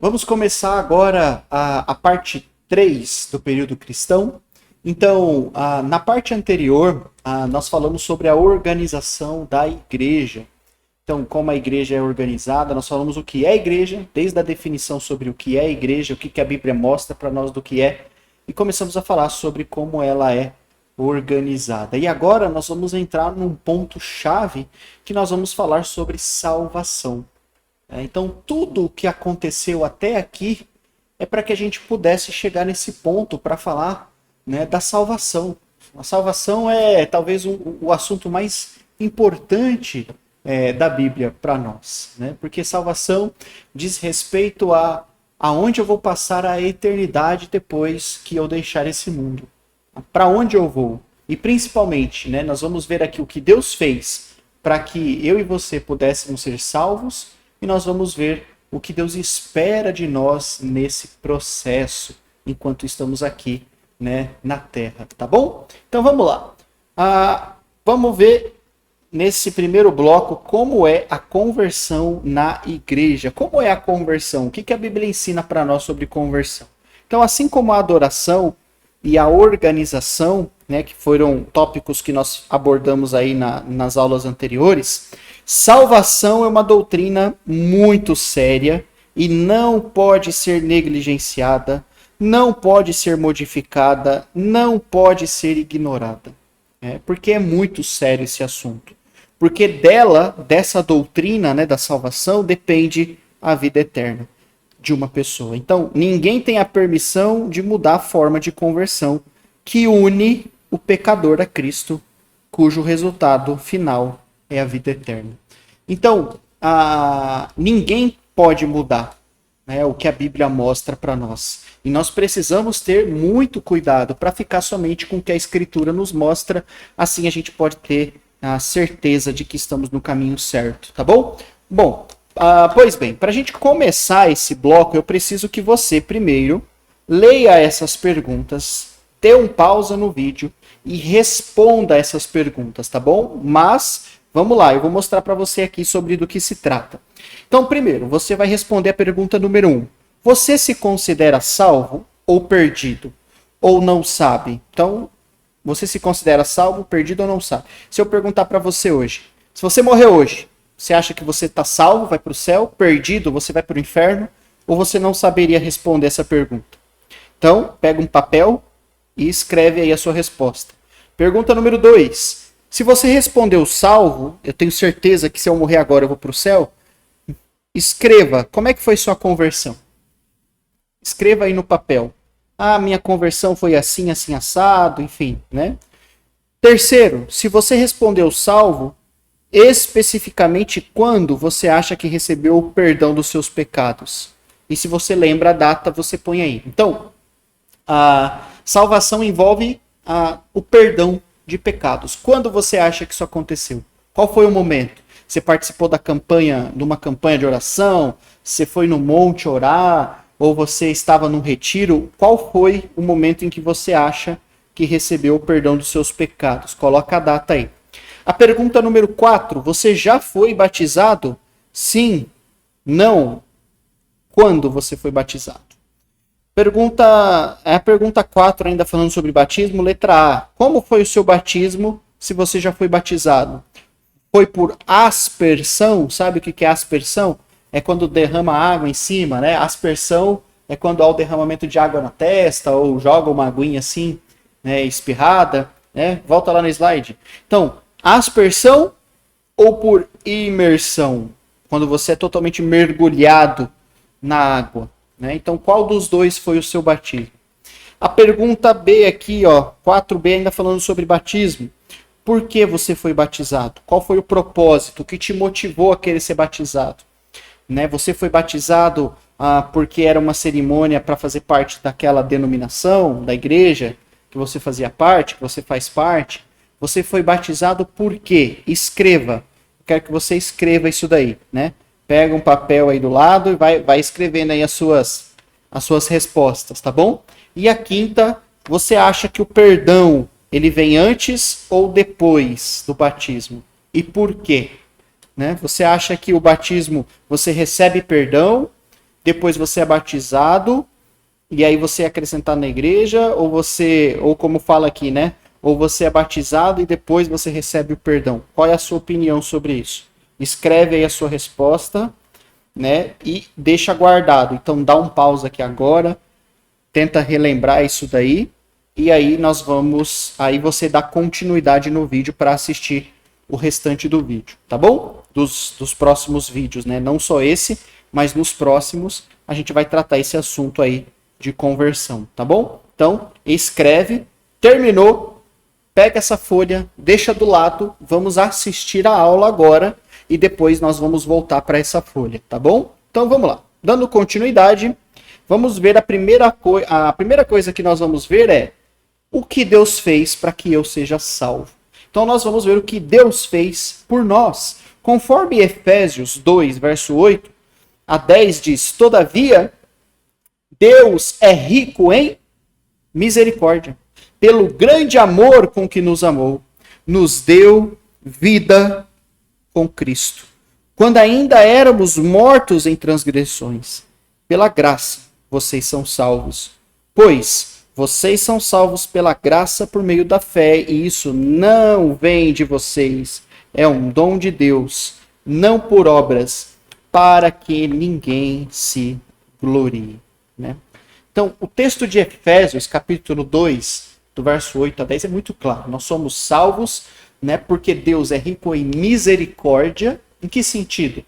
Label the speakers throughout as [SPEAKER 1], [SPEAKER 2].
[SPEAKER 1] Vamos começar agora a parte 3 do período cristão. Então, na parte anterior, nós falamos sobre a organização da igreja. Então, como a igreja é organizada, nós falamos o que é a igreja, desde a definição sobre o que é a igreja, o que a Bíblia mostra para nós do que é, e começamos a falar sobre como ela é organizada. E agora nós vamos entrar num ponto-chave que nós vamos falar sobre salvação. Então, tudo o que aconteceu até aqui é para que a gente pudesse chegar nesse ponto para falar, né, da salvação. A salvação é talvez o assunto mais importante da Bíblia para nós, né? Porque salvação diz respeito a aonde eu vou passar a eternidade depois que eu deixar esse mundo. Para onde eu vou? E principalmente, né, nós vamos ver aqui o que Deus fez para que eu e você pudéssemos ser salvos, e nós vamos ver o que Deus espera de nós nesse processo enquanto estamos aqui, né, na Terra, tá bom? Então vamos lá. Vamos ver nesse primeiro bloco como é a conversão na igreja. Como é a conversão? O que a Bíblia ensina para nós sobre conversão? Então, assim como a adoração e a organização, né, que foram tópicos que nós abordamos aí nas aulas anteriores, salvação é uma doutrina muito séria e não pode ser negligenciada, não pode ser modificada, não pode ser ignorada. Porque é muito sério esse assunto. Porque dessa doutrina, né, da salvação, depende a vida eterna de uma pessoa. Então, ninguém tem a permissão de mudar a forma de conversão que une o pecador a Cristo, cujo resultado final é a vida eterna. Então, ninguém pode mudar, né, o que a Bíblia mostra para nós. E nós precisamos ter muito cuidado para ficar somente com o que a Escritura nos mostra. Assim a gente pode ter a certeza de que estamos no caminho certo, tá bom? Bom, pois bem, para a gente começar esse bloco, eu preciso que você primeiro leia essas perguntas, dê um pausa no vídeo e responda essas perguntas, tá bom? Mas, vamos lá, eu vou mostrar para você aqui sobre do que se trata. Então, primeiro, você vai responder a pergunta número 1. Você se considera salvo ou perdido? Ou não sabe? Então, você se considera salvo, perdido ou não sabe? Se eu perguntar para você hoje, se você morrer hoje, você acha que você está salvo, vai para o céu, perdido, você vai para o inferno, ou você não saberia responder essa pergunta? Então, pega um papel e escreve aí a sua resposta. Pergunta número 2. Se você respondeu salvo, eu tenho certeza que se eu morrer agora eu vou para o céu, escreva como é que foi sua conversão. Escreva aí no papel. Minha conversão foi assim, assim, assado, enfim, né? Terceiro, se você respondeu salvo, especificamente quando você acha que recebeu o perdão dos seus pecados. E se você lembra a data, você põe aí. Então, a salvação envolve o perdão de pecados. Quando você acha que isso aconteceu? Qual foi o momento? Você participou de uma campanha de oração? Você foi no monte orar? Ou você estava num retiro? Qual foi o momento em que você acha que recebeu o perdão dos seus pecados? Coloca a data aí. A pergunta número 4, você já foi batizado? Sim, não. Quando você foi batizado? A pergunta 4, ainda falando sobre batismo, letra A. Como foi o seu batismo se você já foi batizado? Foi por aspersão? Sabe o que é aspersão? É quando derrama água em cima, né? Aspersão é quando há o derramamento de água na testa ou joga uma aguinha assim, né, espirrada, né? Volta lá no slide. Então, aspersão ou por imersão? Quando você é totalmente mergulhado na água, né? Então, qual dos dois foi o seu batismo? A pergunta B aqui, ó, 4B, ainda falando sobre batismo. Por que você foi batizado? Qual foi o propósito? O que te motivou a querer ser batizado? Né? Você foi batizado porque era uma cerimônia para fazer parte daquela denominação, da igreja que você fazia parte, que você faz parte? Você foi batizado por quê? Escreva. Eu quero que você escreva isso daí, né? Pega um papel aí do lado e vai escrevendo aí as suas respostas, tá bom? E a quinta, você acha que o perdão ele vem antes ou depois do batismo? E por quê? Né? Você acha que o batismo você recebe perdão, depois você é batizado, e aí você é acrescentado na igreja, ou como fala aqui, né? Ou você é batizado e depois você recebe o perdão. Qual é a sua opinião sobre isso? Escreve aí a sua resposta, né? E deixa guardado. Então dá um pause aqui agora, tenta relembrar isso daí, e aí aí você dá continuidade no vídeo para assistir o restante do vídeo, tá bom? Dos próximos vídeos, né? Não só esse, mas nos próximos a gente vai tratar esse assunto aí de conversão, tá bom? Então, escreve, terminou, pega essa folha, deixa do lado, vamos assistir a aula agora e depois nós vamos voltar para essa folha, tá bom? Então vamos lá. Dando continuidade, vamos ver a primeira coisa que nós vamos ver é o que Deus fez para que eu seja salvo. Então nós vamos ver o que Deus fez por nós. Conforme Efésios 2, verso 8 a 10 diz: todavia, Deus é rico em misericórdia, pelo grande amor com que nos amou, nos deu vida com Cristo, quando ainda éramos mortos em transgressões. Pela graça, vocês são salvos. Pois vocês são salvos pela graça por meio da fé, e isso não vem de vocês, é um dom de Deus, não por obras, para que ninguém se glorie. Né? Então, o texto de Efésios, capítulo 2, do verso 8 a 10, é muito claro. Nós somos salvos, né, porque Deus é rico em misericórdia. Em que sentido?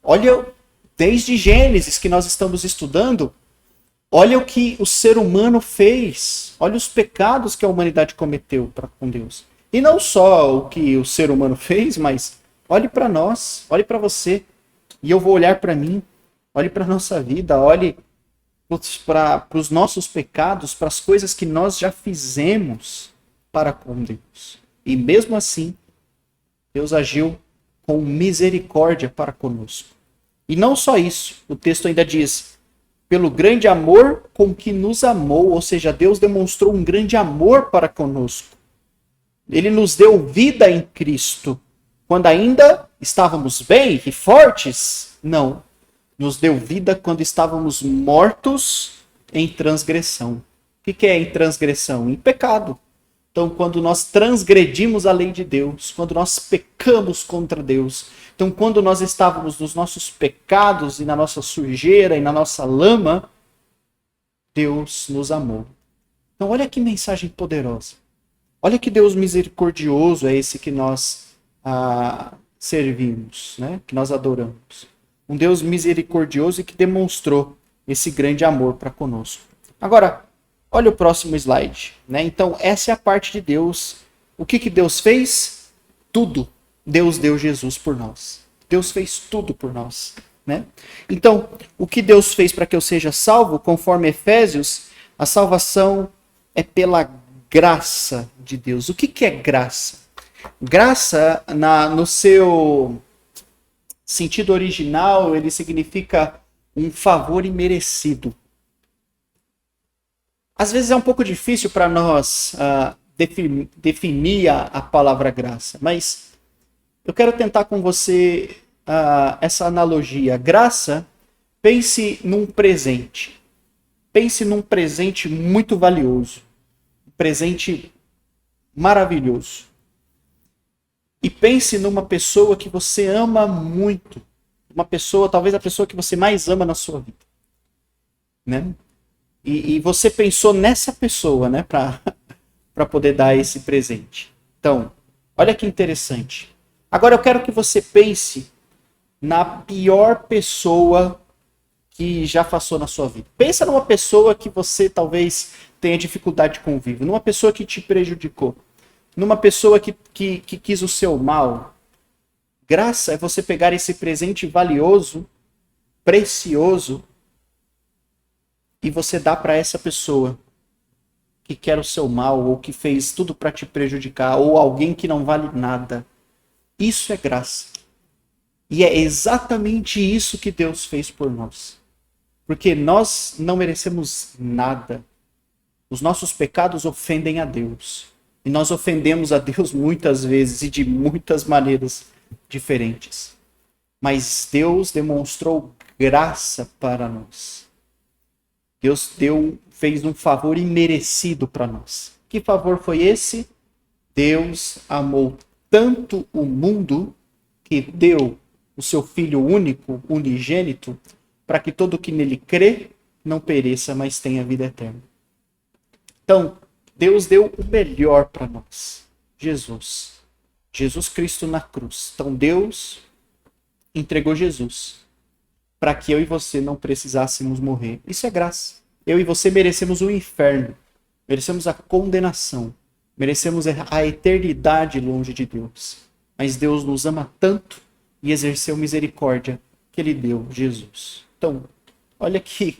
[SPEAKER 1] Olha, desde Gênesis que nós estamos estudando, olha o que o ser humano fez. Olha os pecados que a humanidade cometeu com Deus. E não só o que o ser humano fez, mas olhe para nós, olhe para você. E eu vou olhar para mim. Olhe para a nossa vida, olhe para os nossos pecados, para as coisas que nós já fizemos para com Deus. E mesmo assim, Deus agiu com misericórdia para conosco. E não só isso, o texto ainda diz: pelo grande amor com que nos amou, ou seja, Deus demonstrou um grande amor para conosco. Ele nos deu vida em Cristo. Quando ainda estávamos bem e fortes? Não. Nos deu vida quando estávamos mortos em transgressão. O que é em transgressão? Em pecado. Então, quando nós transgredimos a lei de Deus, quando nós pecamos contra Deus, então, quando nós estávamos nos nossos pecados e na nossa sujeira e na nossa lama, Deus nos amou. Então, olha que mensagem poderosa. Olha que Deus misericordioso é esse que nós servimos, né? Que nós adoramos. Um Deus misericordioso e que demonstrou esse grande amor para conosco. Agora, olha o próximo slide. Né? Então, essa é a parte de Deus. O que Deus fez? Tudo. Deus deu Jesus por nós. Deus fez tudo por nós. Né? Então, o que Deus fez para que eu seja salvo, conforme Efésios, a salvação é pela graça de Deus. O que é graça? Graça, no seu sentido original, ele significa um favor imerecido. Às vezes é um pouco difícil para nós definir a palavra graça, mas eu quero tentar com você essa analogia. Graça, pense num presente. Pense num presente muito valioso. Um presente maravilhoso. E pense numa pessoa que você ama muito. Uma pessoa, talvez a pessoa que você mais ama na sua vida. Né? E você pensou nessa pessoa, né, para poder dar esse presente. Então, olha que interessante. Agora eu quero que você pense na pior pessoa que já passou na sua vida. Pensa numa pessoa que você talvez tenha dificuldade de convívio, numa pessoa que te prejudicou, numa pessoa que quis o seu mal. Graça é você pegar esse presente valioso, precioso, e você dá para essa pessoa que quer o seu mal, ou que fez tudo para te prejudicar, ou alguém que não vale nada. Isso é graça. E é exatamente isso que Deus fez por nós. Porque nós não merecemos nada. Os nossos pecados ofendem a Deus. E nós ofendemos a Deus muitas vezes e de muitas maneiras diferentes. Mas Deus demonstrou graça para nós. Deus fez um favor imerecido para nós. Que favor foi esse? Deus amou tanto o mundo que deu o seu Filho único, unigênito, para que todo que nele crê não pereça, mas tenha vida eterna. Então, Deus deu o melhor para nós. Jesus Cristo na cruz. Então, Deus entregou Jesus para que eu e você não precisássemos morrer. Isso é graça. Eu e você merecemos o inferno. Merecemos a condenação. Merecemos a eternidade longe de Deus. Mas Deus nos ama tanto e exerceu misericórdia que Ele deu Jesus. Então, olha que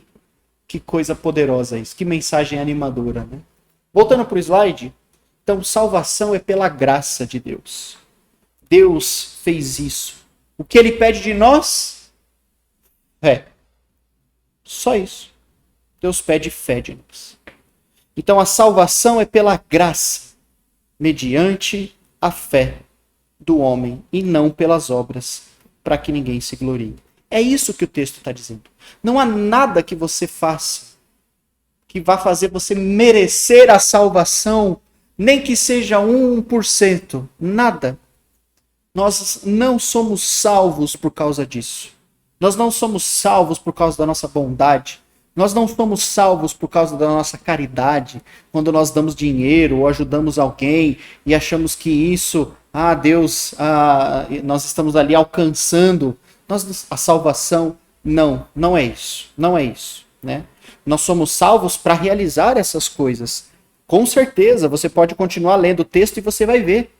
[SPEAKER 1] coisa poderosa isso. Que mensagem animadora, né? Voltando para o slide. Então, salvação é pela graça de Deus. Deus fez isso. O que Ele pede de nós? Fé. Só isso. Deus pede fé de nós. Então, a salvação é pela graça, mediante a fé do homem e não pelas obras, para que ninguém se glorie. É isso que o texto está dizendo. Não há nada que você faça que vá fazer você merecer a salvação, nem que seja 1%. Nada. Nós não somos salvos por causa disso. Nós não somos salvos por causa da nossa bondade. Nós não somos salvos por causa da nossa caridade, quando nós damos dinheiro ou ajudamos alguém e achamos que isso, Deus, nós estamos ali alcançando a salvação. Não é isso. Não é isso, né? Nós somos salvos para realizar essas coisas. Com certeza, você pode continuar lendo o texto e você vai ver.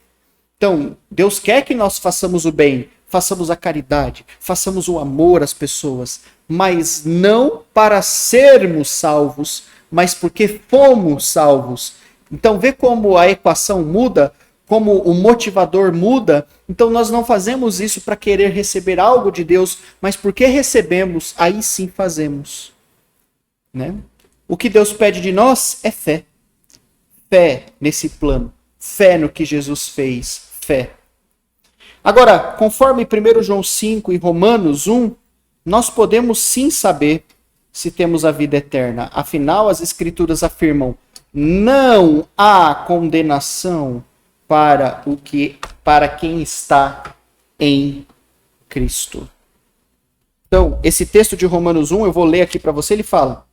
[SPEAKER 1] Então, Deus quer que nós façamos o bem, façamos a caridade, façamos o amor às pessoas, mas não para sermos salvos, mas porque fomos salvos. Então, vê como a equação muda, como o motivador muda. Então, nós não fazemos isso para querer receber algo de Deus, mas porque recebemos, aí sim fazemos. Né? O que Deus pede de nós é fé. Fé nesse plano. Fé no que Jesus fez. Fé. Agora, conforme 1 João 5 e Romanos 1, nós podemos sim saber se temos a vida eterna. Afinal, as Escrituras afirmam: não há condenação para quem está em Cristo. Então, esse texto de Romanos 1, eu vou ler aqui para você, ele fala: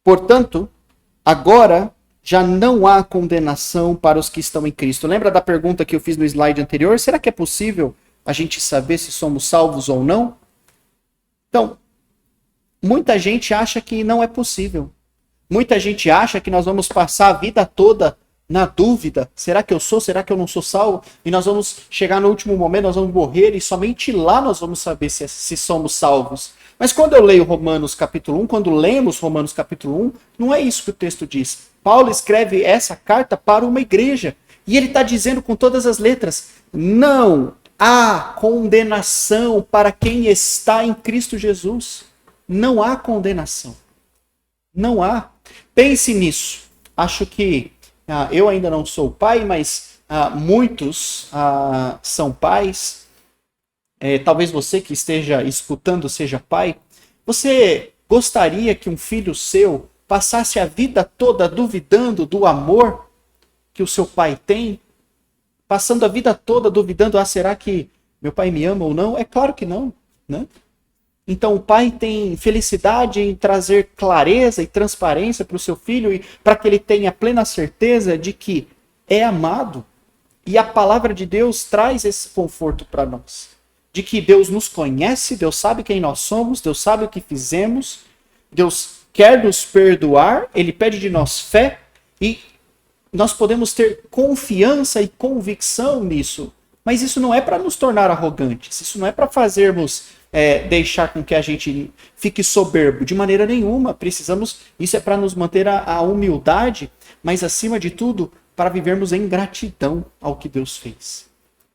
[SPEAKER 1] portanto, agora já não há condenação para os que estão em Cristo. Lembra da pergunta que eu fiz no slide anterior? Será que é possível a gente saber se somos salvos ou não? Então, muita gente acha que não é possível. Muita gente acha que nós vamos passar a vida toda na dúvida. Será que eu sou? Será que eu não sou salvo? E nós vamos chegar no último momento, nós vamos morrer e somente lá nós vamos saber se somos salvos. Mas quando eu leio Romanos capítulo 1, quando lemos Romanos capítulo 1, não é isso que o texto diz. Paulo escreve essa carta para uma igreja. E ele está dizendo com todas as letras: não há condenação para quem está em Cristo Jesus. Não há condenação. Não há. Pense nisso. Acho que eu ainda não sou pai, mas muitos são pais. Talvez você que esteja escutando seja pai. Você gostaria que um filho seu passasse a vida toda duvidando do amor que o seu pai tem? Passando a vida toda duvidando: será que meu pai me ama ou não? É claro que não, né? Então o pai tem felicidade em trazer clareza e transparência para o seu filho, e para que ele tenha plena certeza de que é amado. E a palavra de Deus traz esse conforto para nós. De que Deus nos conhece, Deus sabe quem nós somos, Deus sabe o que fizemos, Deus quer nos perdoar, Ele pede de nós fé, e nós podemos ter confiança e convicção nisso. Mas isso não é para nos tornar arrogantes, isso não é para fazermos deixar com que a gente fique soberbo, de maneira nenhuma. Isso é para nos manter a humildade, mas acima de tudo, para vivermos em gratidão ao que Deus fez.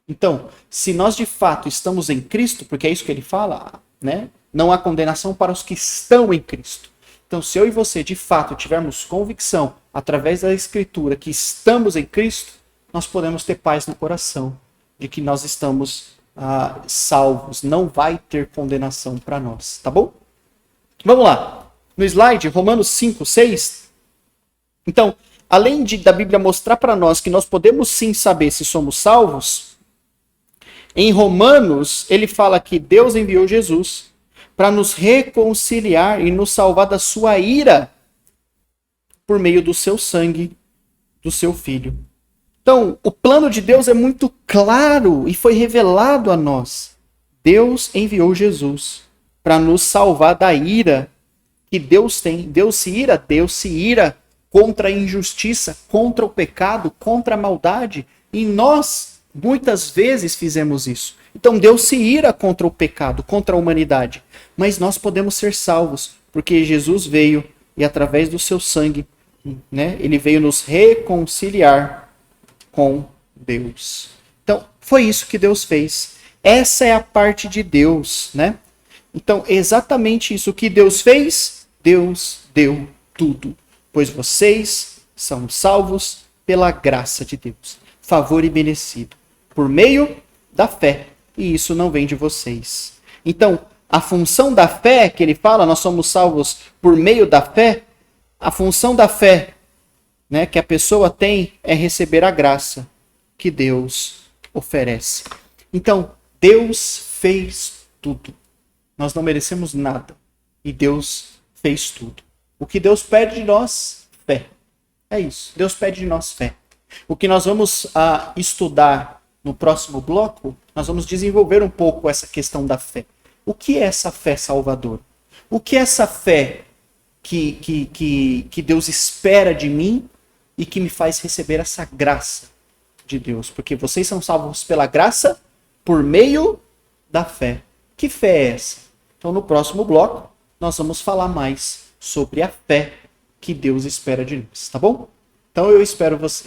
[SPEAKER 1] Então, se nós de fato estamos em Cristo, porque é isso que ele fala, né? Não há condenação para os que estão em Cristo. Então, se eu e você de fato tivermos convicção, através da Escritura, que estamos em Cristo, nós podemos ter paz no coração, de que nós estamos salvos, não vai ter condenação para nós, tá bom? Vamos lá. No slide, Romanos 5, 6. Então, além da Bíblia mostrar para nós que nós podemos sim saber se somos salvos, em Romanos ele fala que Deus enviou Jesus para nos reconciliar e nos salvar da sua ira por meio do seu sangue, do seu Filho. Então, o plano de Deus é muito claro e foi revelado a nós. Deus enviou Jesus para nos salvar da ira que Deus tem. Deus se ira contra a injustiça, contra o pecado, contra a maldade. E nós, muitas vezes, fizemos isso. Então, Deus se ira contra o pecado, contra a humanidade. Mas nós podemos ser salvos, porque Jesus veio e através do seu sangue, né, ele veio nos reconciliar com Deus. Então, foi isso que Deus fez. Essa é a parte de Deus, né? Então, exatamente isso que Deus fez, Deus deu tudo. Pois vocês são salvos pela graça de Deus. Favor imerecido. Por meio da fé. E isso não vem de vocês. Então, a função da fé, que ele fala, nós somos salvos por meio da fé. A função da fé, né, que a pessoa tem é receber a graça que Deus oferece. Então, Deus fez tudo. Nós não merecemos nada. E Deus fez tudo. O que Deus pede de nós? Fé. É isso. Deus pede de nós fé. O que nós vamos estudar no próximo bloco, nós vamos desenvolver um pouco essa questão da fé. O que é essa fé salvadora? O que é essa fé que Deus espera de mim e que me faz receber essa graça de Deus? Porque vocês são salvos pela graça por meio da fé. Que fé é essa? Então, no próximo bloco, nós vamos falar mais sobre a fé que Deus espera de nós, tá bom? Então, eu espero você.